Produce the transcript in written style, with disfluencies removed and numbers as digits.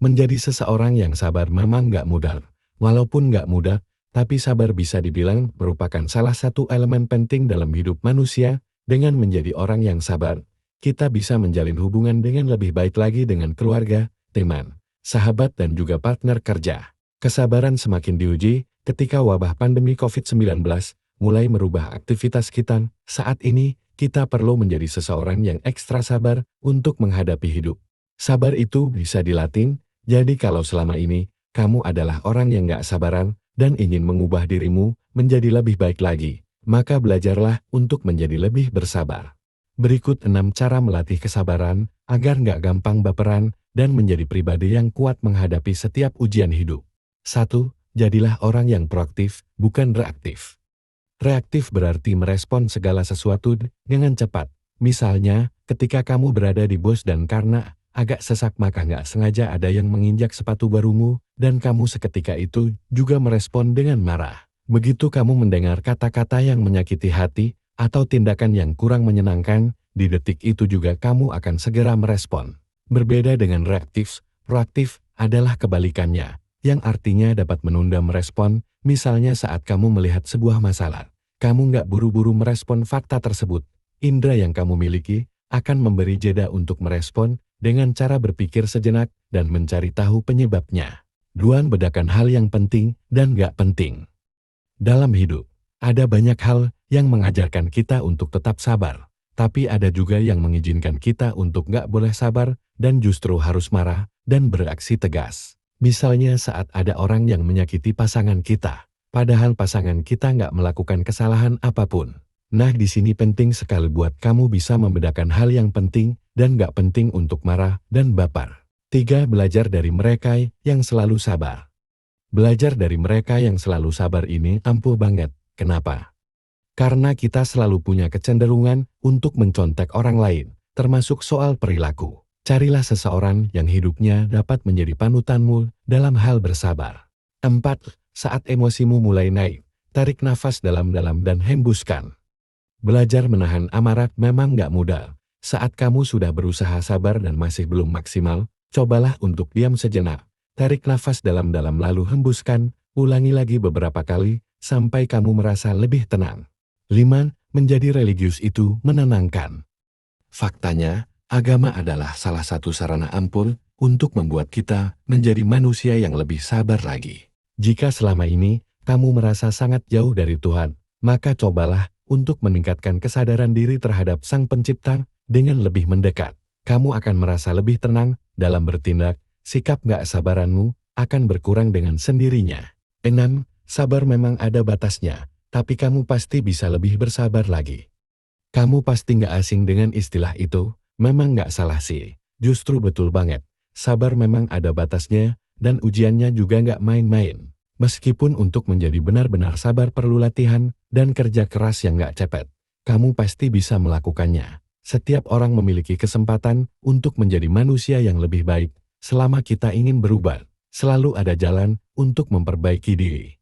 Menjadi seseorang yang sabar memang nggak mudah. Walaupun nggak mudah, tapi sabar bisa dibilang merupakan salah satu elemen penting dalam hidup manusia. Dengan menjadi orang yang sabar, kita bisa menjalin hubungan dengan lebih baik lagi dengan keluarga, teman, sahabat dan juga partner kerja. Kesabaran semakin diuji ketika wabah pandemi COVID-19 mulai merubah aktivitas kita. Saat ini, kita perlu menjadi seseorang yang ekstra sabar untuk menghadapi hidup. Sabar itu bisa dilatih, jadi kalau selama ini, kamu adalah orang yang gak sabaran dan ingin mengubah dirimu menjadi lebih baik lagi, maka belajarlah untuk menjadi lebih bersabar. Berikut 6 cara melatih kesabaran agar gak gampang baperan dan menjadi pribadi yang kuat menghadapi setiap ujian hidup. 1. Jadilah orang yang proaktif, bukan reaktif. Reaktif berarti merespon segala sesuatu dengan cepat. Misalnya, ketika kamu berada di bus dan karena agak sesak maka nggak sengaja ada yang menginjak sepatu barumu, dan kamu seketika itu juga merespon dengan marah. Begitu kamu mendengar kata-kata yang menyakiti hati, atau tindakan yang kurang menyenangkan, di detik itu juga kamu akan segera merespon. Berbeda dengan reaktif, proaktif adalah kebalikannya, yang artinya dapat menunda merespon, misalnya saat kamu melihat sebuah masalah. Kamu nggak buru-buru merespon fakta tersebut. Indera yang kamu miliki akan memberi jeda untuk merespon dengan cara berpikir sejenak dan mencari tahu penyebabnya. 2. Bedakan hal yang penting dan nggak penting. Dalam hidup, ada banyak hal yang mengajarkan kita untuk tetap sabar, tapi ada juga yang mengizinkan kita untuk nggak boleh sabar dan justru harus marah dan bereaksi tegas. Misalnya saat ada orang yang menyakiti pasangan kita, padahal pasangan kita nggak melakukan kesalahan apapun. Nah, di sini penting sekali buat kamu bisa membedakan hal yang penting dan nggak penting untuk marah dan baper. 3. Belajar dari mereka yang selalu sabar. Belajar dari mereka yang selalu sabar ini ampuh banget. Kenapa? Karena kita selalu punya kecenderungan untuk mencontek orang lain, termasuk soal perilaku. Carilah seseorang yang hidupnya dapat menjadi panutanmu dalam hal bersabar. 4. Saat emosimu mulai naik, tarik nafas dalam-dalam dan hembuskan. Belajar menahan amarah memang nggak mudah. Saat kamu sudah berusaha sabar dan masih belum maksimal, cobalah untuk diam sejenak. Tarik nafas dalam-dalam lalu hembuskan, ulangi lagi beberapa kali, sampai kamu merasa lebih tenang. 5. Menjadi religius itu menenangkan. Faktanya, agama adalah salah satu sarana ampuh untuk membuat kita menjadi manusia yang lebih sabar lagi. Jika selama ini, kamu merasa sangat jauh dari Tuhan, maka cobalah untuk meningkatkan kesadaran diri terhadap Sang Pencipta dengan lebih mendekat. Kamu akan merasa lebih tenang dalam bertindak. Sikap gak sabaranmu akan berkurang dengan sendirinya. 6. Sabar memang ada batasnya, tapi kamu pasti bisa lebih bersabar lagi. Kamu pasti gak asing dengan istilah itu, memang gak salah sih. Justru betul banget, sabar memang ada batasnya, dan ujiannya juga gak main-main. Meskipun untuk menjadi benar-benar sabar perlu latihan dan kerja keras yang gak cepet, kamu pasti bisa melakukannya. Setiap orang memiliki kesempatan untuk menjadi manusia yang lebih baik. Selama kita ingin berubah, selalu ada jalan untuk memperbaiki diri.